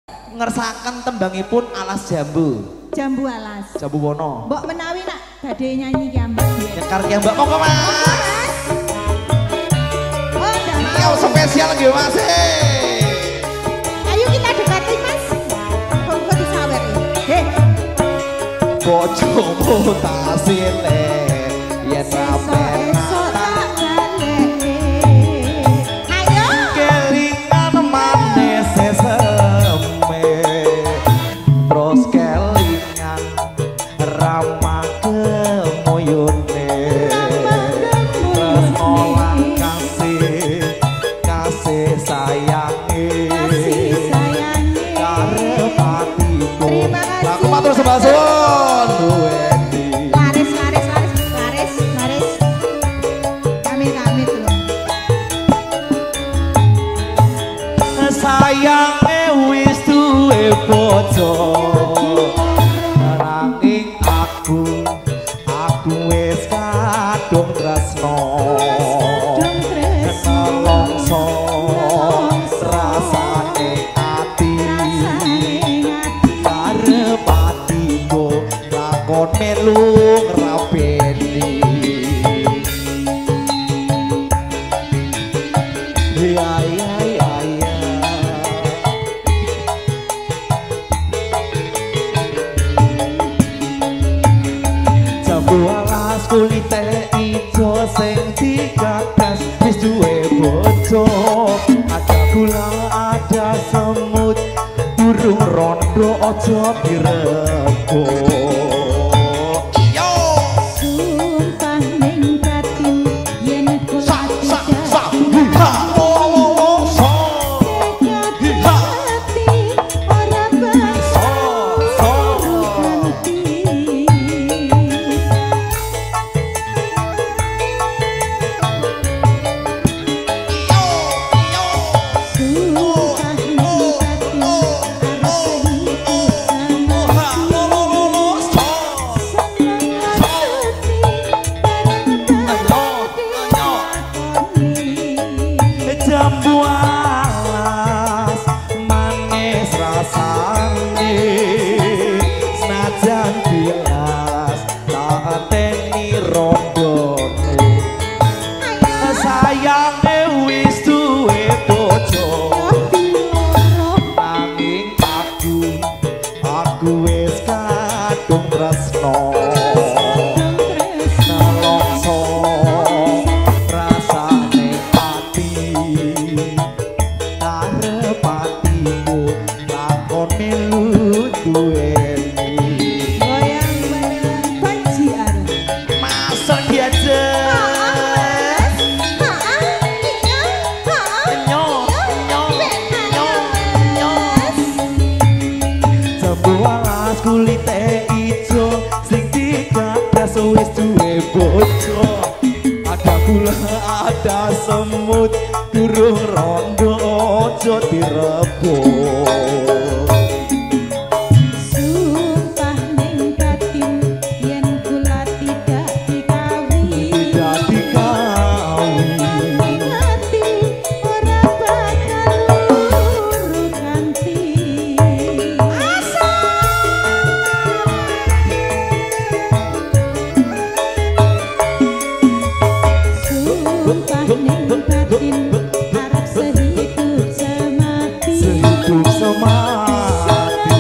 ngersaken tembangipun Alas Jambu. Jambu alas. Jambu Wono. Mbok menawi nak badhe nyanyi ki ambek. Nyekar ki Mbak monggo Mas. Oh, ndak mau. Yang spesial nggih Mas. Ayo kita dekati Mas. Kok disawer iki. Heh. Bojomu tak sile yen sampe Sebasun Wendy laris kami tuh sayange wis duwe bojo nanging aku wis kadung tresno nelongso rasane ati karep lakon melu ngrapeni jambu alas kulite ijo sing digagas wis duwe bojo ada gula ada semut burung rondo ojo direbut. Ada semut burung rondo ojo direbut. Sumpah ning batin yen kula tidak dikawin ngati ora bakal luru kanthi asa. Sumpah ning batin arep sehidup semati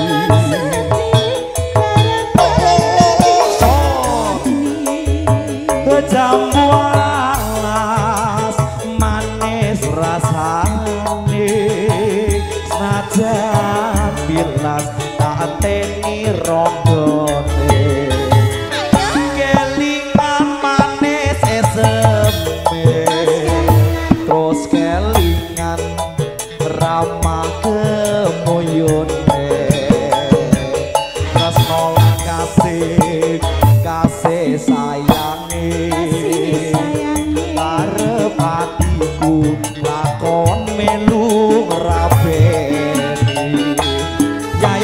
jambu alas manis rasane senajan bilas tak teni rondone kelingan manis eseme terus kelingan ramah kemoyone tresno kasih sayange arep atiku lakon melu ngrapeni ya.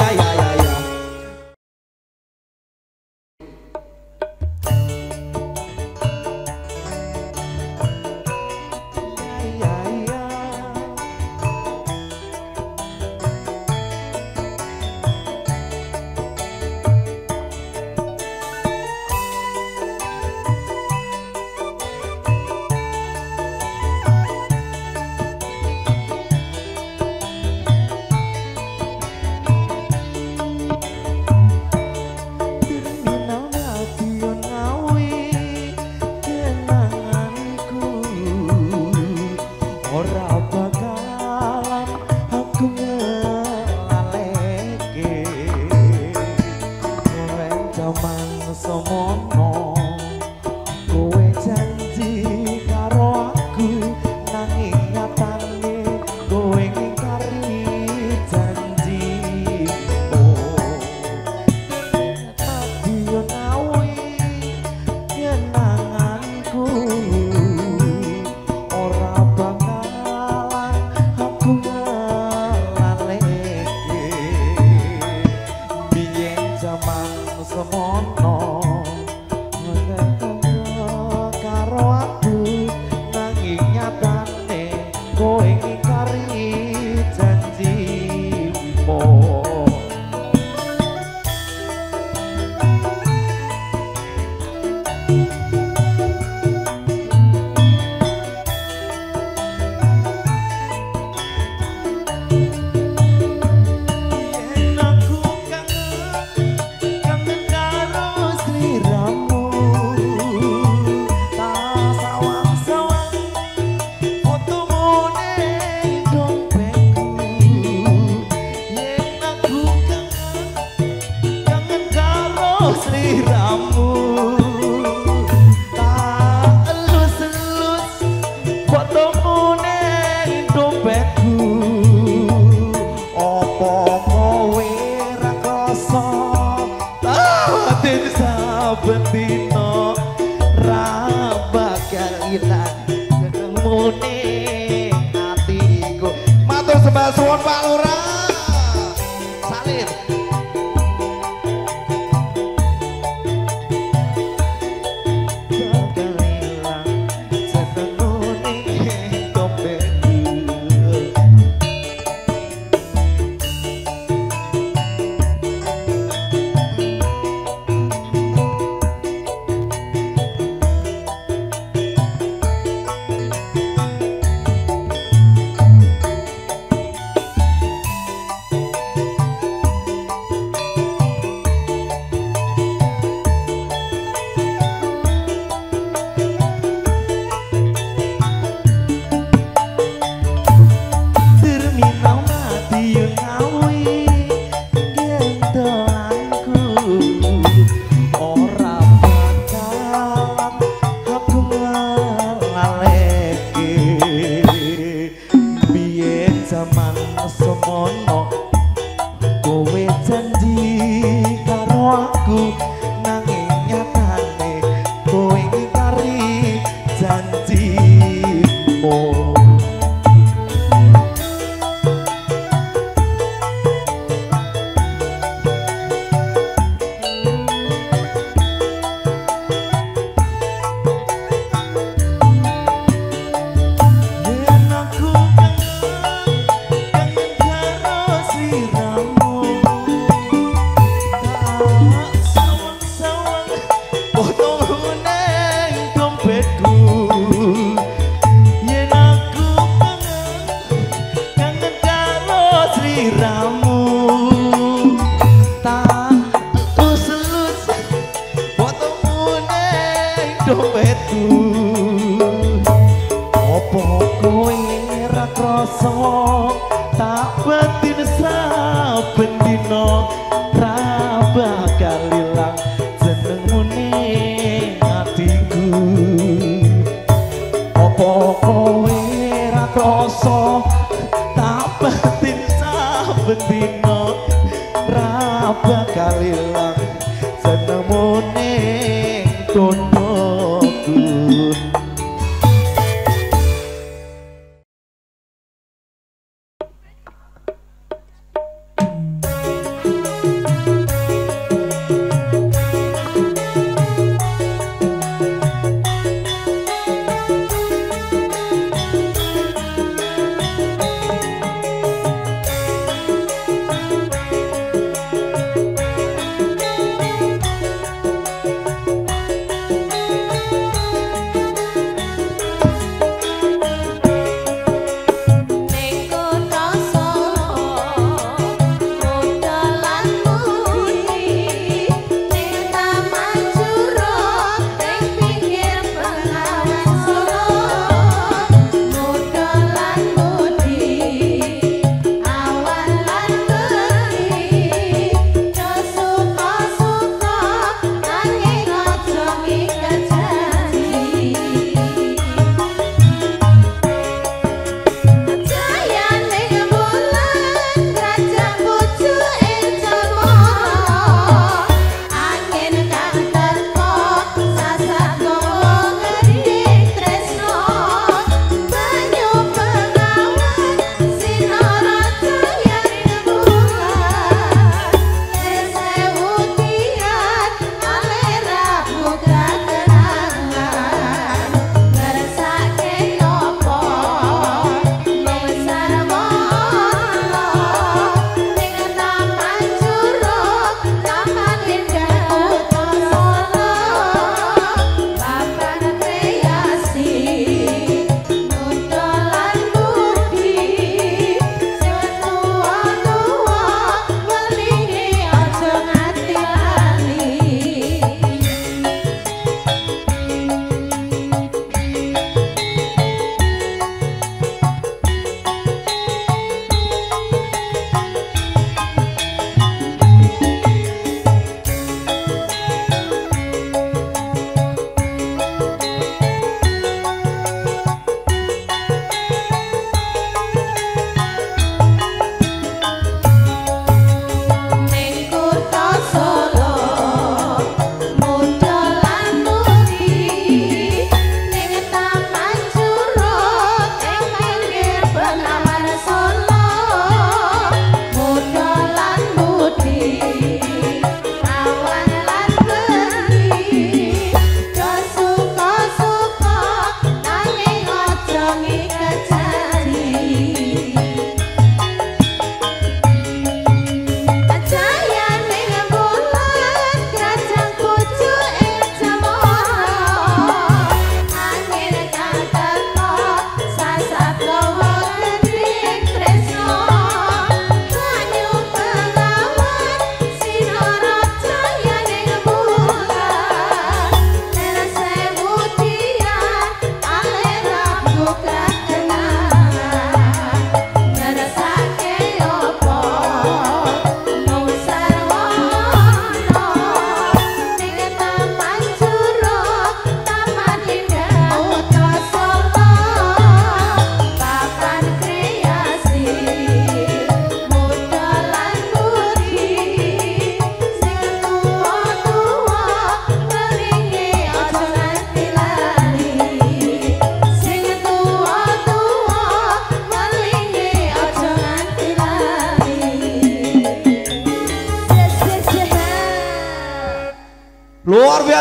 Matur suwun Pak Lurah. Salim.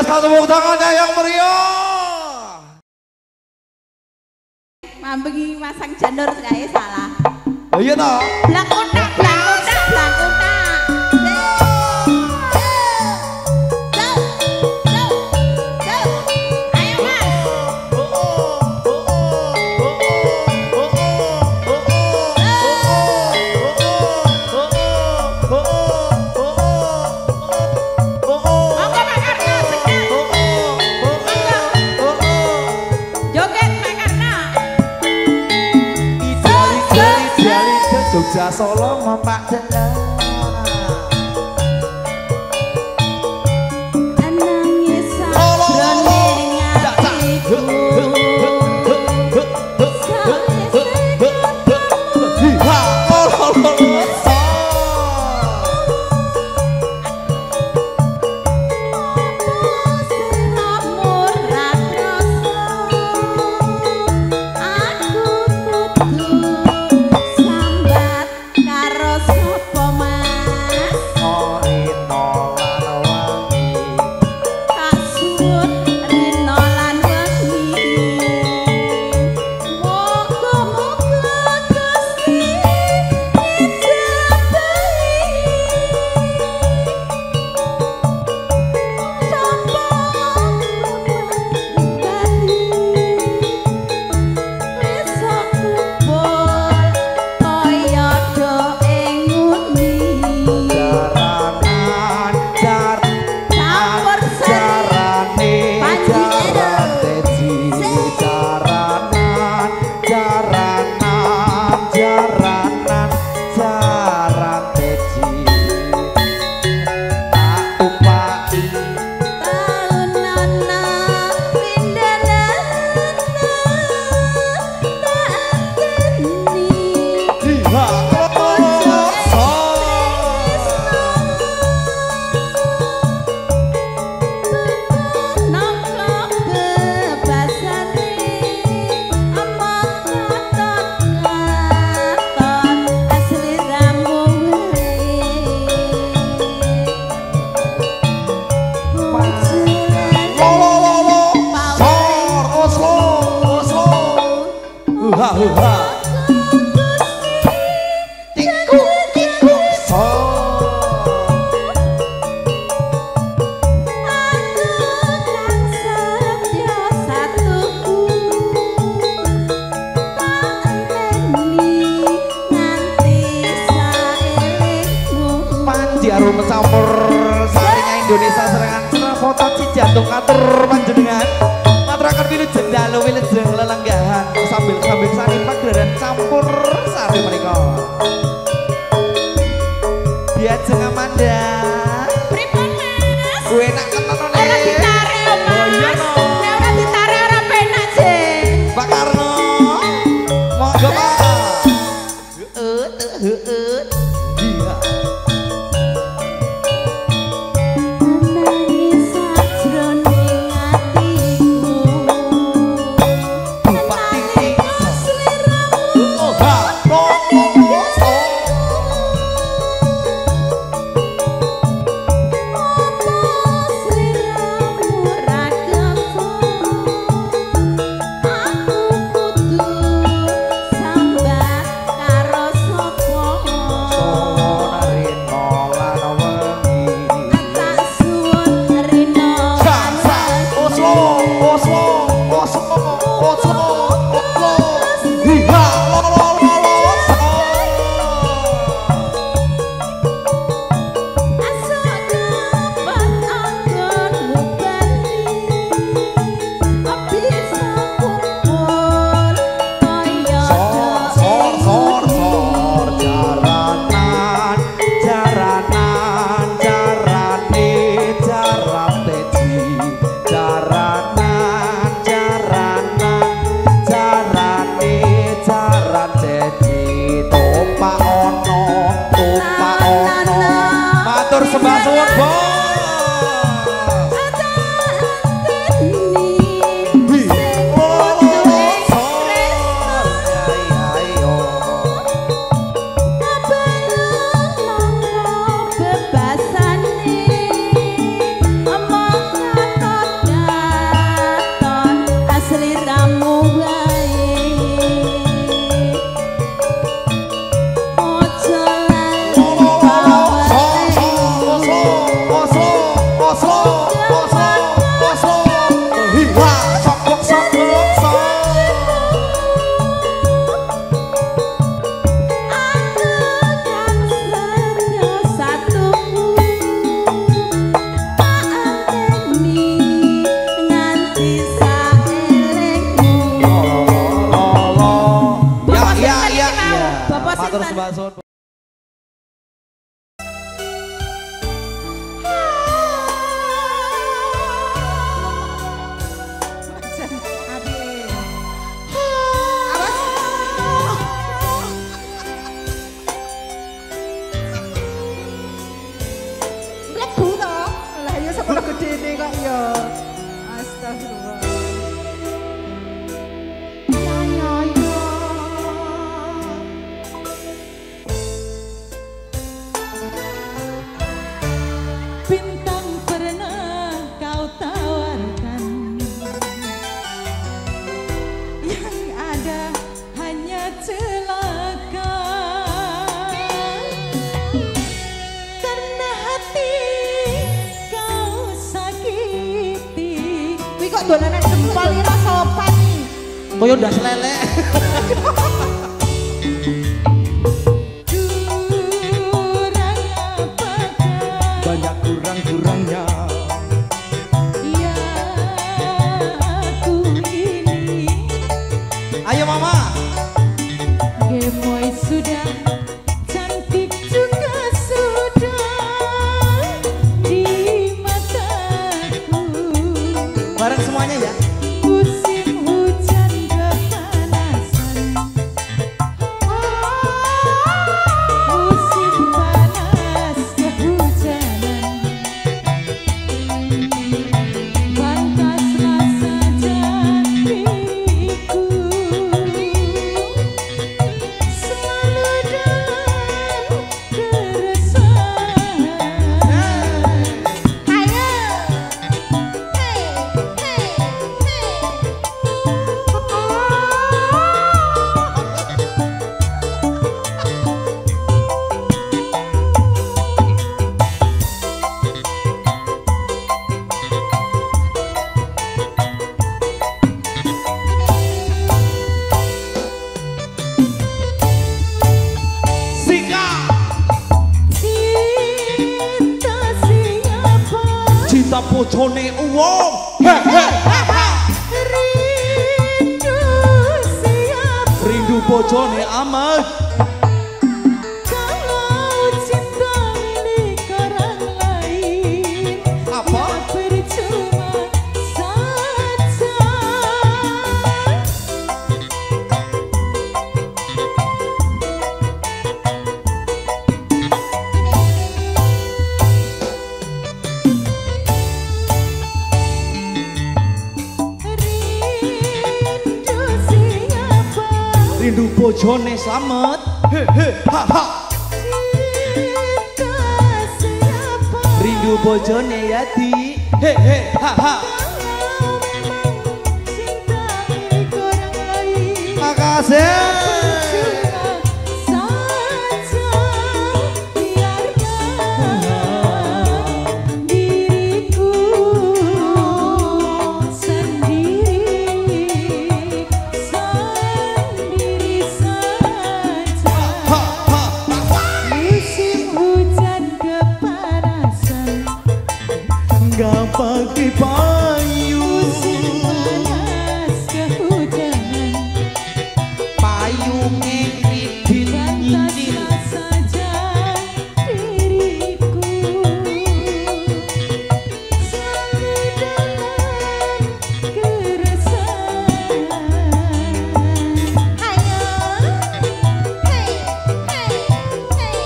biasa tepuk tangannya yang meriah. Mambengi masang janur kae salah. Oh iya toh? Blak kotak, blak kotak, blak kotak. Ayo Mas. Monggo Pak Karna senyap. Joget Pak Karna. Jogja Solo mempak dengar. Anangis sabroning atiku. Diarum mencampur sarinya Indonesia serangan foto cijantung atur panjenengan maturaken wilujeng dalu wilujeng lelenggahan sambil sani pagelaran campur sari menika diajeng Amanda Pripun Mas? kuwi enak ketono nek Ora ditarik Mas. Oh iya no. Nek ora ditarik ora penak sih. Pak Karno monggo Pak heeh iya Anangis sabroning atiku. Bupati Sliramu oh ha Astagfirullah. Astagfirullah. Bintang pernah kau tawarkan, yang ada hanya celaka. Karena hati kau sakiti. Wih kok dolanan jempol ira sopan nih. Koyo ndas lele. Kurang apakah Banyak kurang-kurangnya. ya aku ini? Ayo mama. Gemoy sudah, cantik juga sudah di mataku. Bareng semuanya ya. Musim hujan kepanasan, musim panas kehujanan. Pantaslah saja diriku selalu dalam keresahan. Ayo. Hey, hey, Sika. Cinta siapa? Cinta bojone wong. He he ha ha. Rindu siapa? Rindu bojone amat. Kalau cinta milik orang lain, Apa? ya percuma saja. Rindu siapa? Rindu bojone slamet. He he ha ha. Cinta siapa? Rindu bojone Yati. He he ha ha. Kalau memang cinta milik orang lain, Makasih. percuma saja. Biarkan diriku sendiri, sendiri saja. Ha ha. Musim hujan kepanasan, Enggak pakai payung. musim panas kehujanan. Payunge kredit nyicil. Pantaslah saja diriku selalu dalam keresahan. ayo. Hey, hey, hey.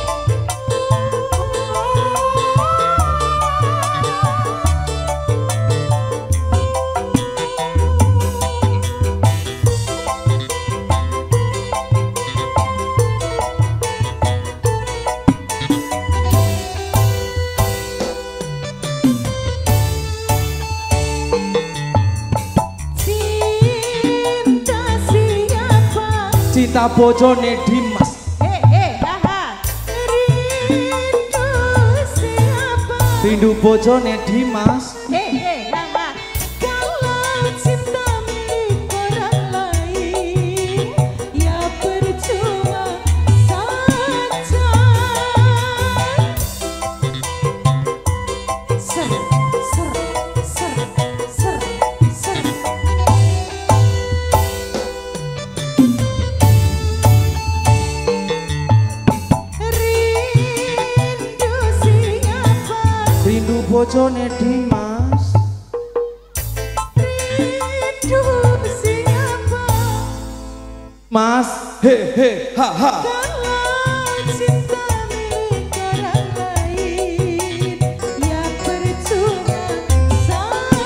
Cinta siapa? Cinta bojone Dimas. Hei, hei, haha. Rindu siapa? Rindu bojone Dimas. Hei, hei, haha. Kalau cinta milik orang lain, ya percuma saja. Ser, ser, ser, ser, ser. Rindu siapa? Rindu bojone Dimas. Rindu siapa? Mas. He he ha ha. Kalau cinta milik orang lain, ya percuma saja.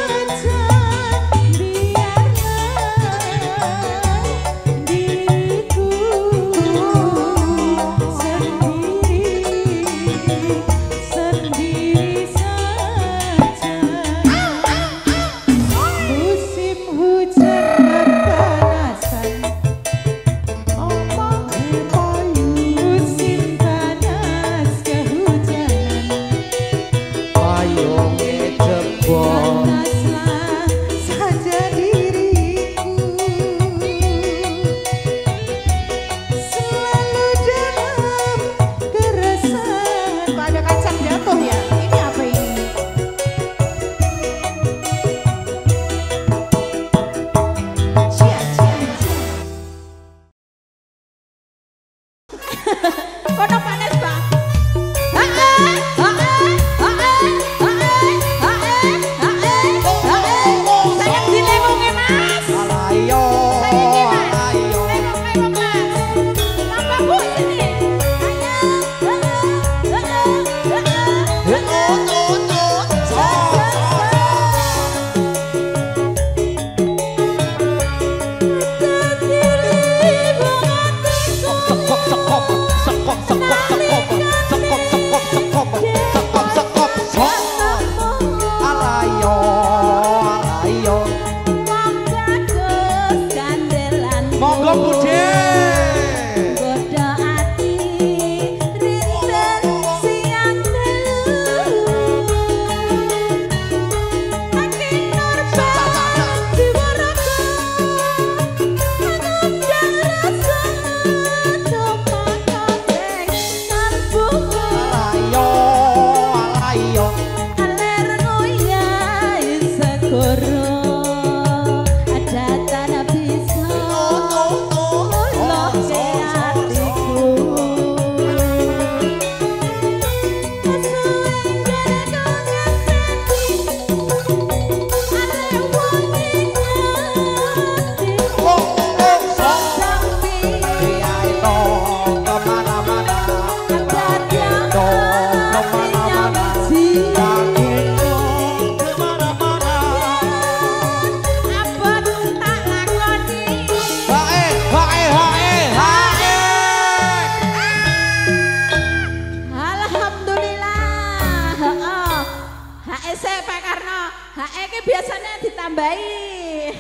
ditambahi.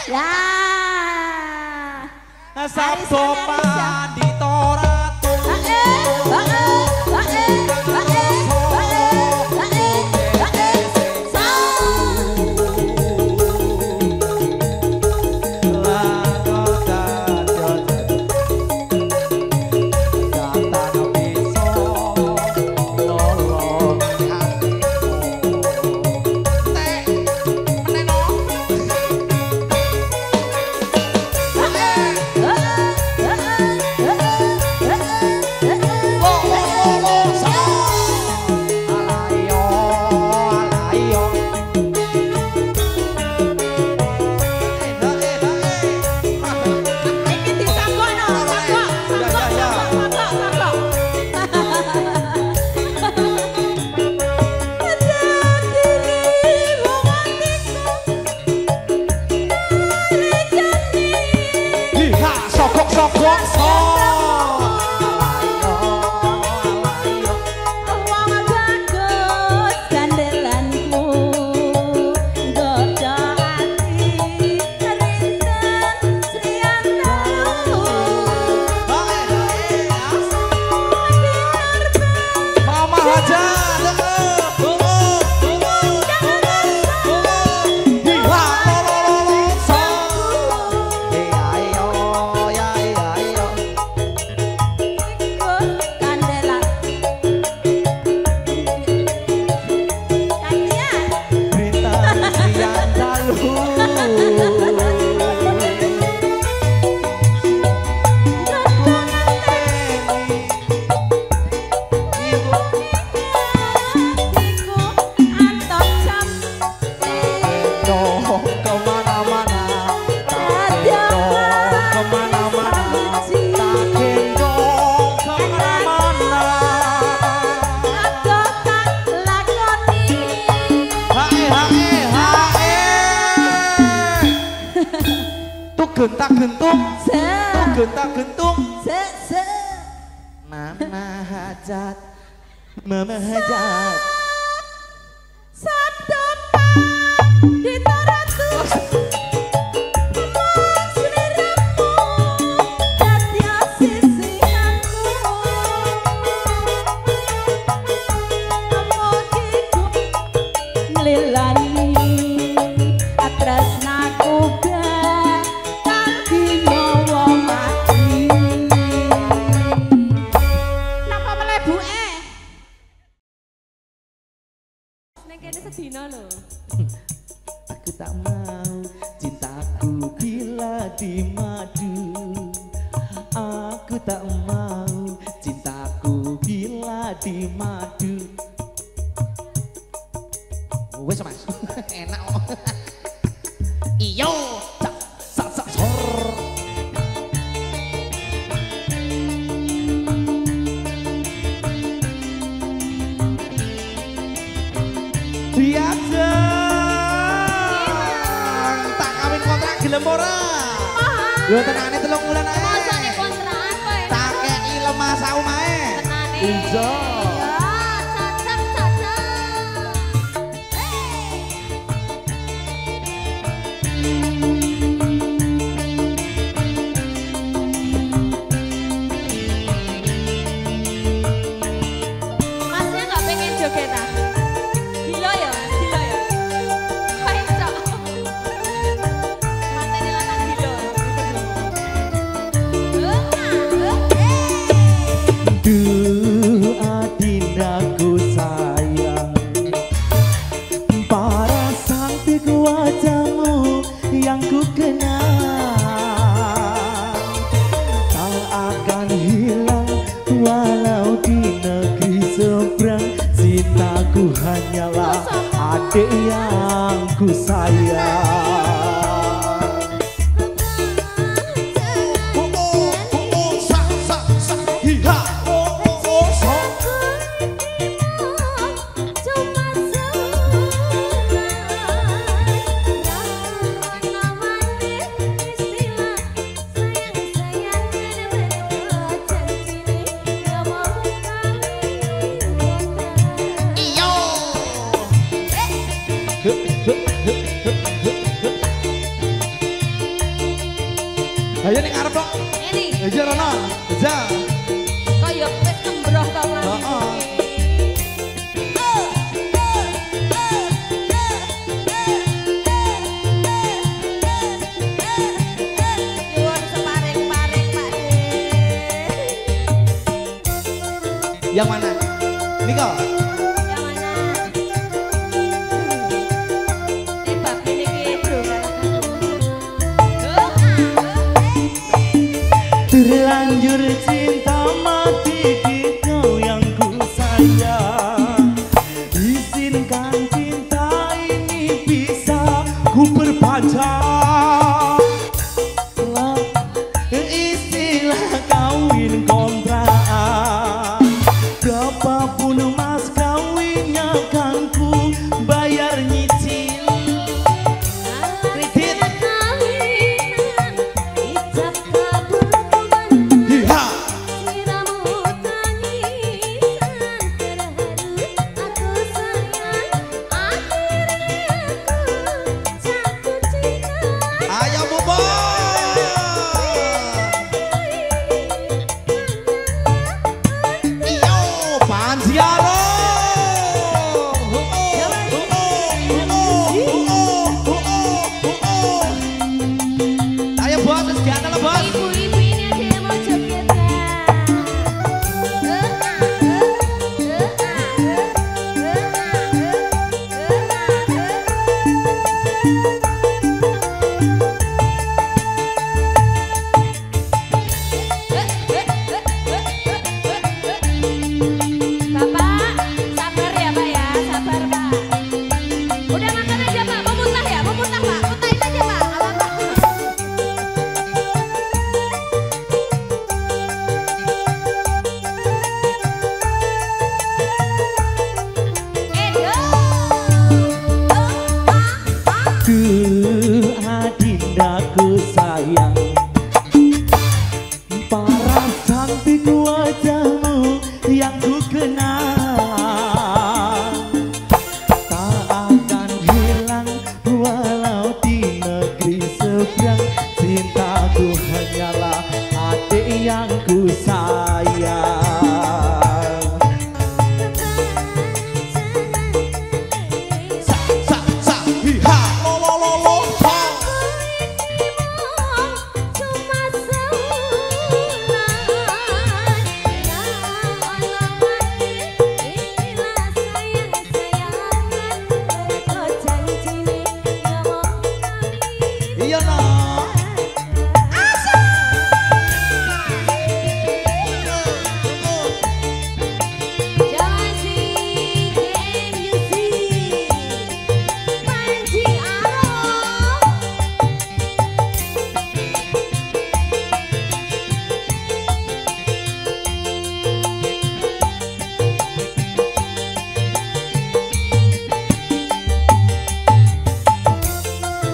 Lah. Sabdo pandito ratu. Gentak-gentung, gentak-gentung, Mama hajat, Mama hajat. Sabdo pandito ratu. Aku tak mau cintaku bila di madu. Aku tak mau cintaku bila di madu. Wes Mas, enak kok. Iyo, sak sor. Biasa tak kawin kontrak gelem ora? Yo tenane 3 wulan ae. Mosone kontrakan kowe. Tak kei lemah saumae. Tenane. Iya. Masnya nggak pengen joget ah? Gila ya, gila ya. Kayak cok. Matanya lanang gila. Du adin Ayo ning arep kok. Ini. Aja Rono. Aja. Kayak wis kembroh ta Mas. Heeh. Nyuwun separing-paring Pak De. Yang mana? Niko. Yang mana? Bab ini ki bro Terlanjur cinta mati di kau yang ku sayang. Izinkan cinta ini bisa ku perpanjang. Istilah kawin kontrak. Berapapun mas kawinnya kan ku bayar nyicil. Kredit. Hiha. Ayo bobo. Iyo Panjiaro. Ayo bos, wis diantar lah bos. Ibu-ibu ini ada yang mau joget Bapak, sabar ya Pak ya, sabar Pak. Udah makan aja Pak, mau muntah ya, mau muntah Pak, muntahin aja Pak, nggak apa-apa. Ku adindaku sayang, para cantik wajahmu yang ku kenal tak akan hilang walau di negeri seberang. Cintaku hanyalah adik yang ku sayang. Sa hiha lo lo lo lo sa. Iya no.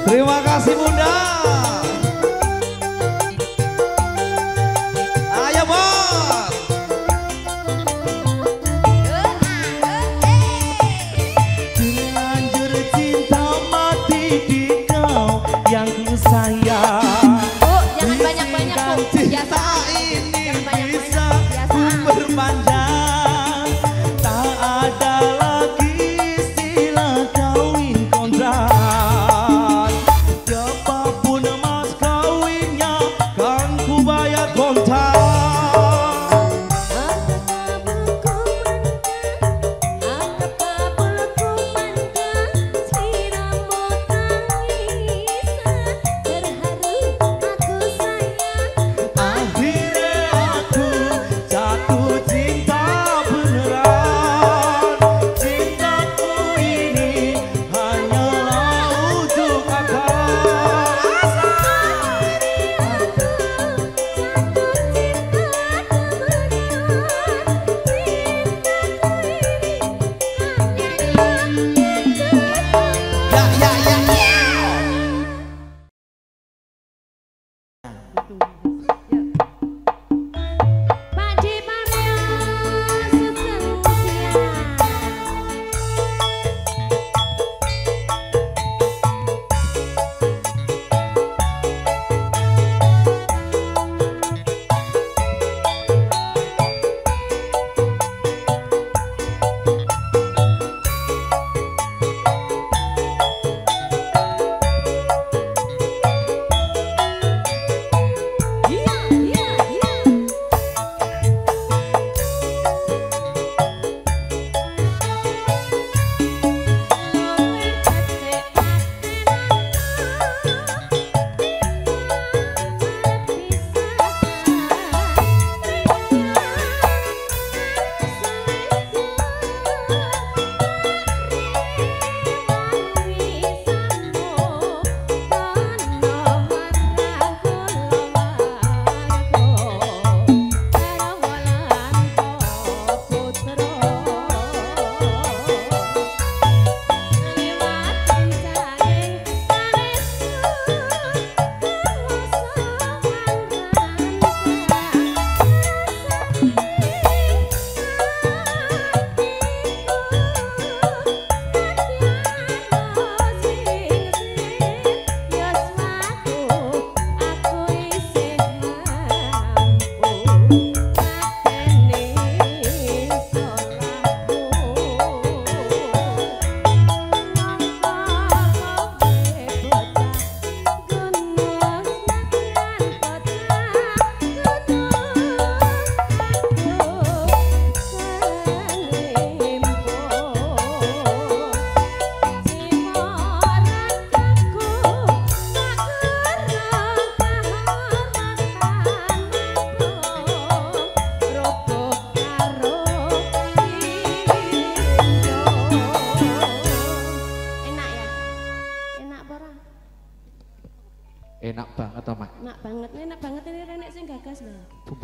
Terima kasih Bunda. Ayo bos. Terlanjur cinta mati di kau yang ku sayang. Bu, jangan banyak-banyak Bu, biasa. Ini Jangan banyak-banyak, bisa biasa. ku perpanjang. Tak ada lagi istilah kawin kontrak. Berapapun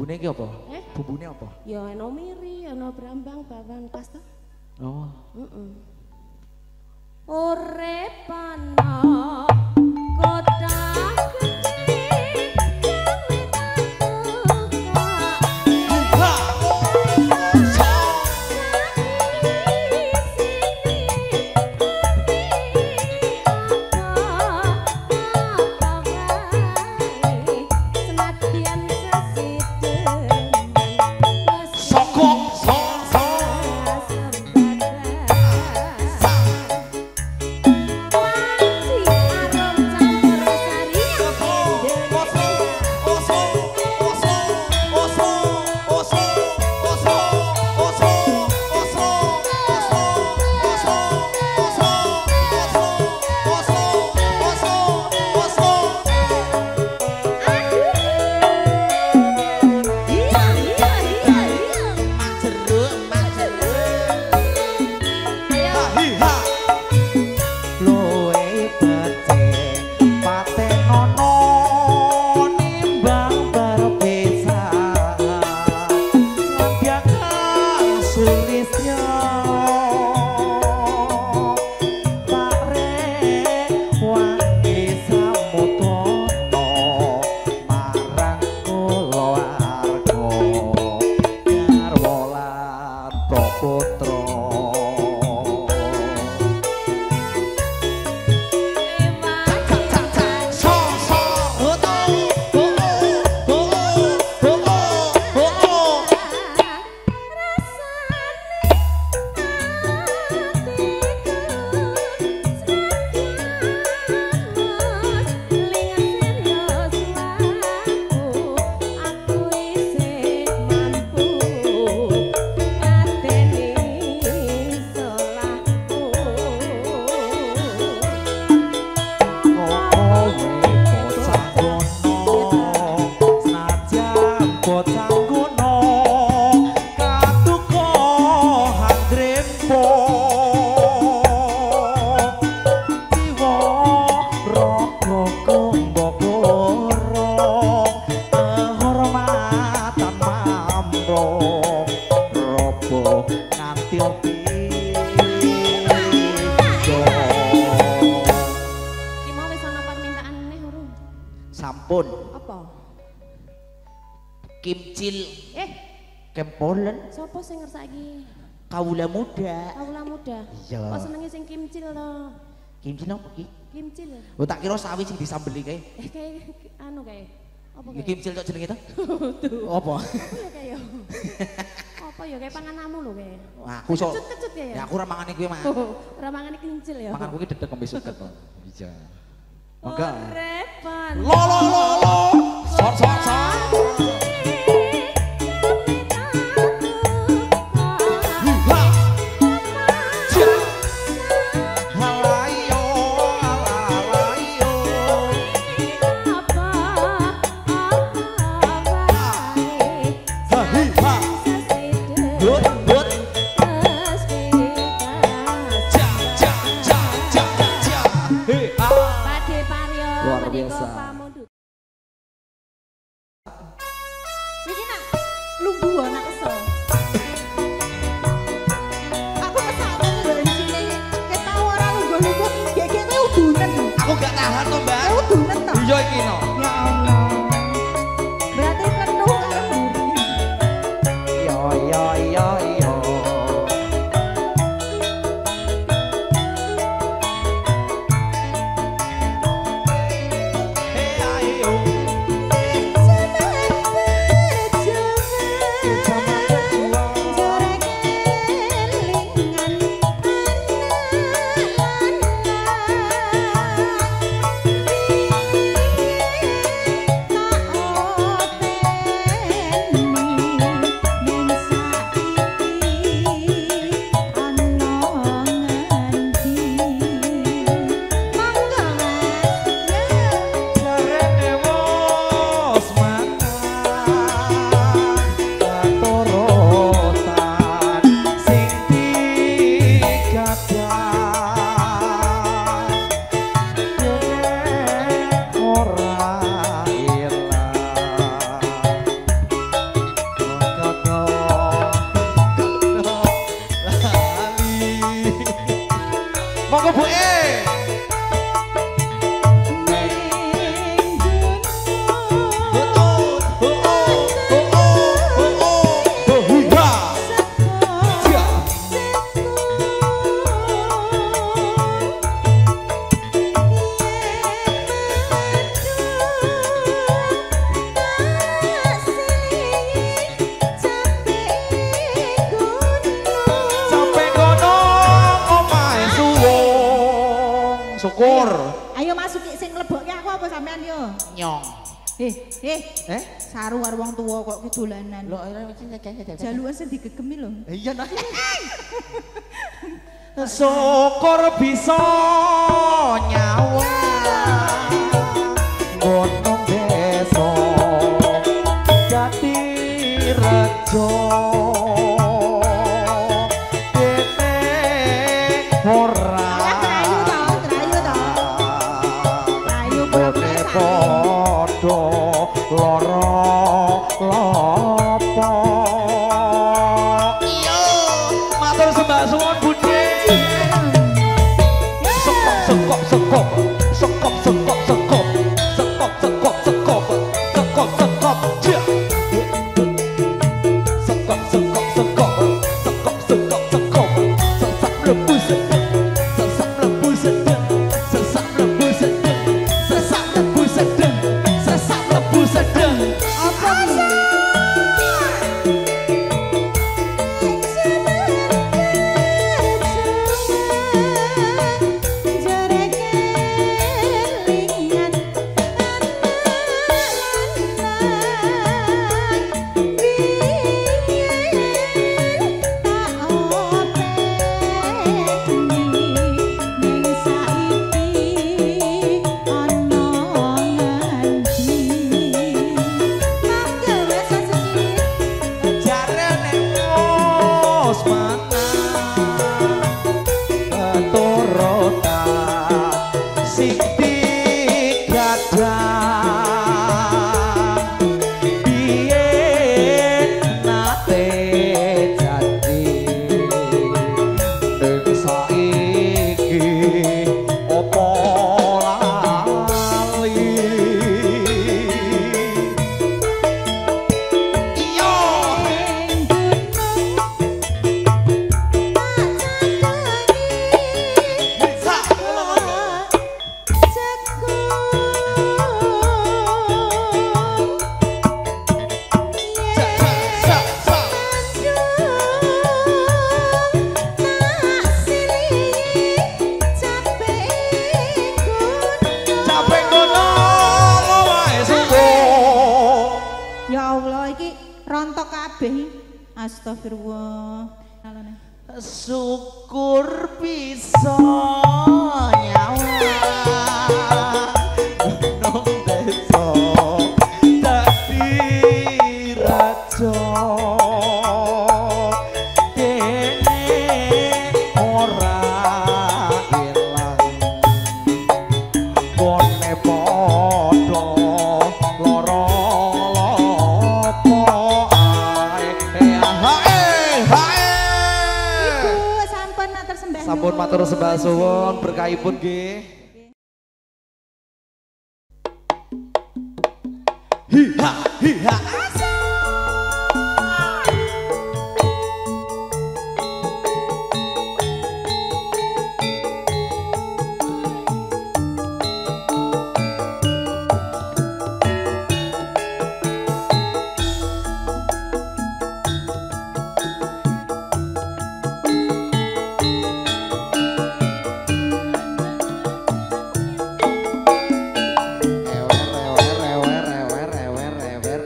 Bumbune iki apa? Eh? Bumbune apa? Ya ono miri, ono brambang, bawang, pasta. Oh. Urip ana kota gede Sampun. Apa? Kimcil. Kempolen. Kempolen. Sopo sing ngersaki? Kawula muda. Kawula muda. Iya. Kok senenge sing kimcil to? Kimcil apa ki? Kimcil. Oh tak kira sawi sing disambeli kae. Kayak anu kae. Apa Iki kae? kimcil tok jenenge to? Apa? Apa ya kae yo? Apa ya kayak pangananmu lho kae. Wah, aku sok. Kecut-kecut ya. Ya aku ora mangane kuwi mah. Ora mangane kimcil ya. Mangan kuwi dedek kembe suket to. Iya. Mangga. Repan Lo lo lo lo. Sor sor sor. Pade Paryo Luar menika biasa. pamundhut. Monggo Bu E. Syukur. Ayo masuki sing nglebokke aku apa sampean yo? Nyong. Saru karo wong tuwa kok ki dolanan. Lho, Jalukan sing digegemi lho. iya nah. Syukur bisa nyawa. Gunung desa Jati Rejo. Astagfirullah. Syukur bisa nyawa gunung desa dadi raja dene ora ilang bone padha lara sampun matur sembah suwun berkahipun nggih. Hiha hiha.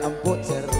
Empuk jeruk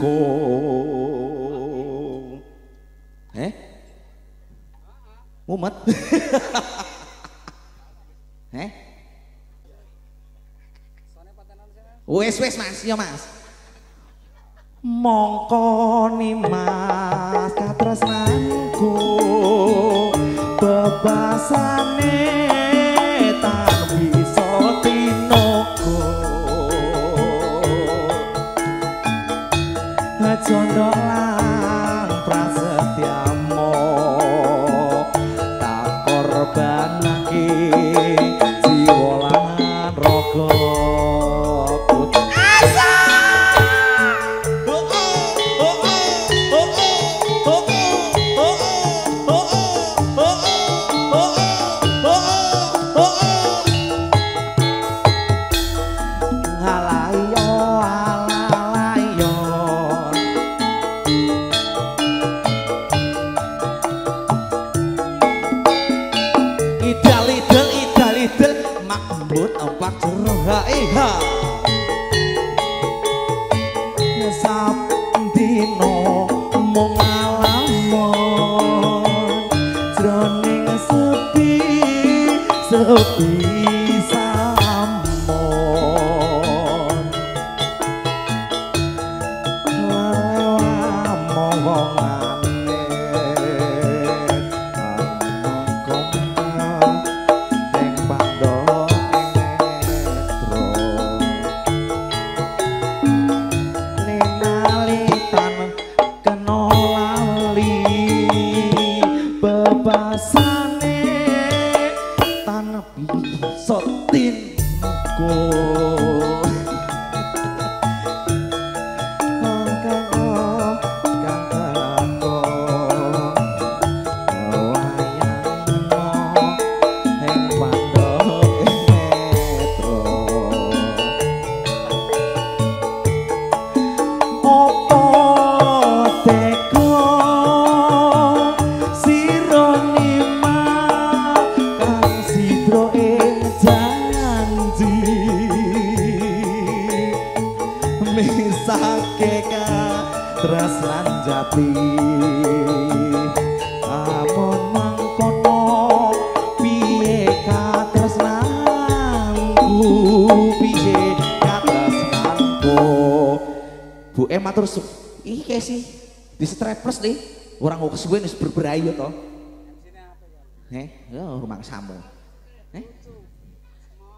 sangkung. Mumet. Wes Mas, ya Mas. Mongko ni Mas katresnanku bebasane tak bisa tinogo. Jondo lan prasetyamu tak korbanake jiwa lan raga. Sabdino mung alamon jroning sepi samon lewa mohongane angkong ing pandhok bebasane tanah bisa tinku misake tresnan jati amun mangkono piye katresnanku piye katresnanku Bu matur iki kae sih di streples nih orang kok kesuwen wis berberayu to ya rumah samu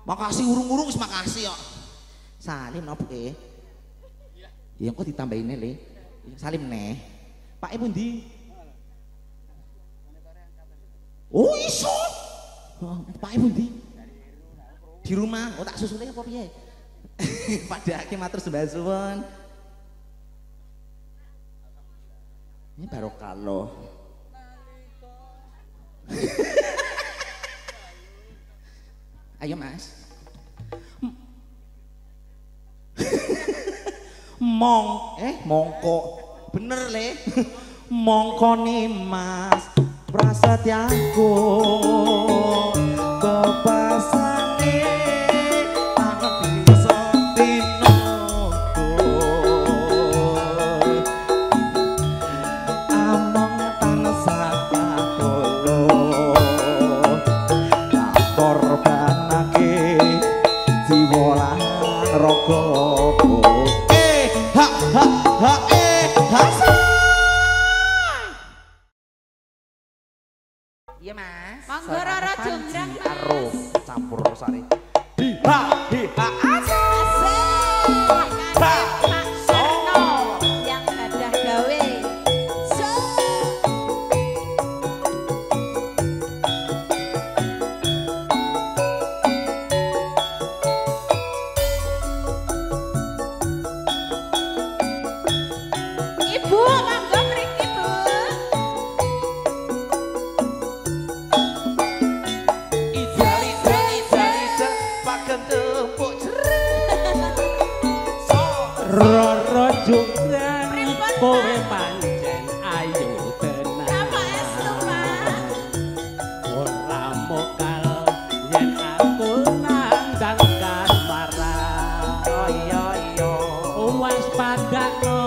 makasih urung-urung wis makasih kok salim nopo ke ya kok ditambahin le salim neh Pak Ibu ndi oh iso Pak Ibu ndi di rumah oh tak susune apa piye padake matur sembah suwun ini barokah loh ayo Mas mongko bener le mongko nih Mas prasetyaku bebasane tanah bisa tinogo among tansah katolo tak korbanake jiwa lan raga iya Mas monggo Roro Jonggrang Mas campur sari ha asik Pak Sarno yang gadah gawe Ibu monggo mriki Bu Roro Jonggrang kowe pancen ayu tenan Apa estu Mas ora mokal yen aku nandang kamara oh iya iya was padakno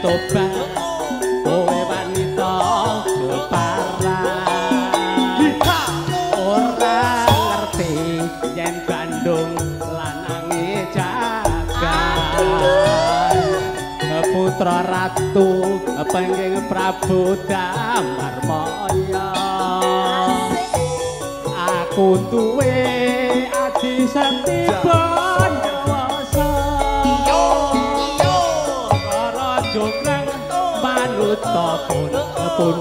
tobat kowe wanita keparang ora ngerti yen Bandung lanange jagat putra ratu penging Prabu Damarmaya aku duwe adi setiba dewasa karo jograng manut pun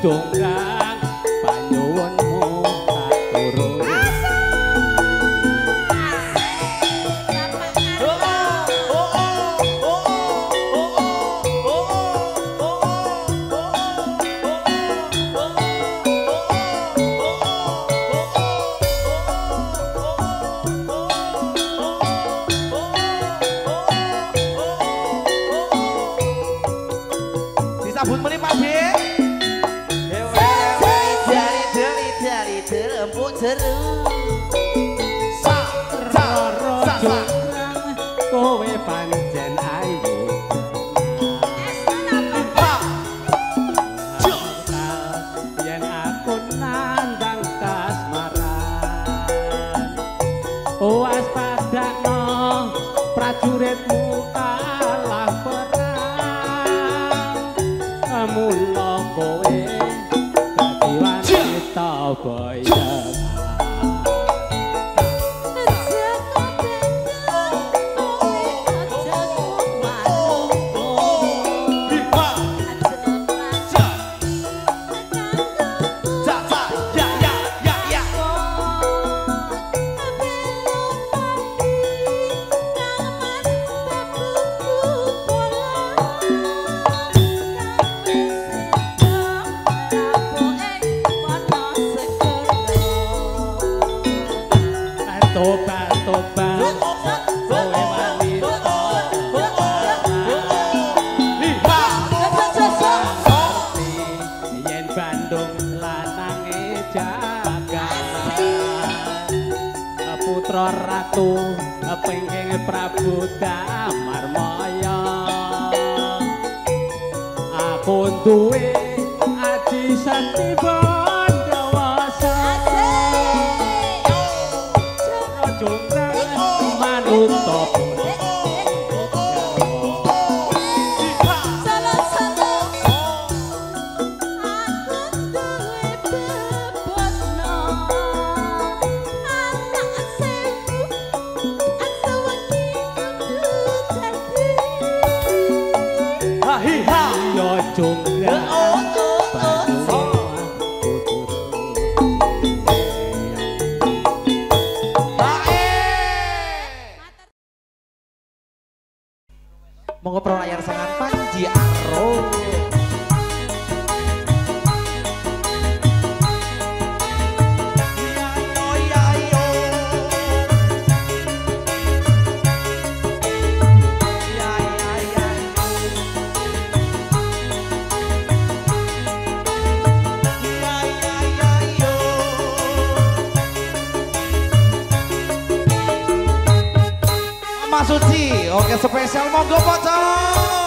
dongkang panyuwunmu katurun disambut meneh Pak B. kowe pancen ayu yen aku nandang kasmaran waspadakno prajuritmu kalah perang mula kowe dadi wanita boyong ratu penging Prabu Damarmaya aku duwe aji satiba dewasa jonggrang manut monggo pro layar sangat Panji Aro. Mas Suci, oke spesial monggo pocong.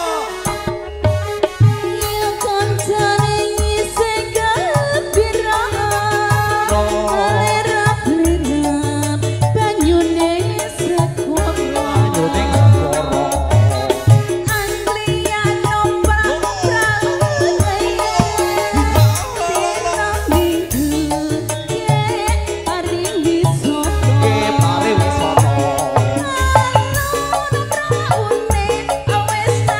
Wes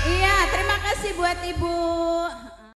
Iya, terima kasih buat Ibu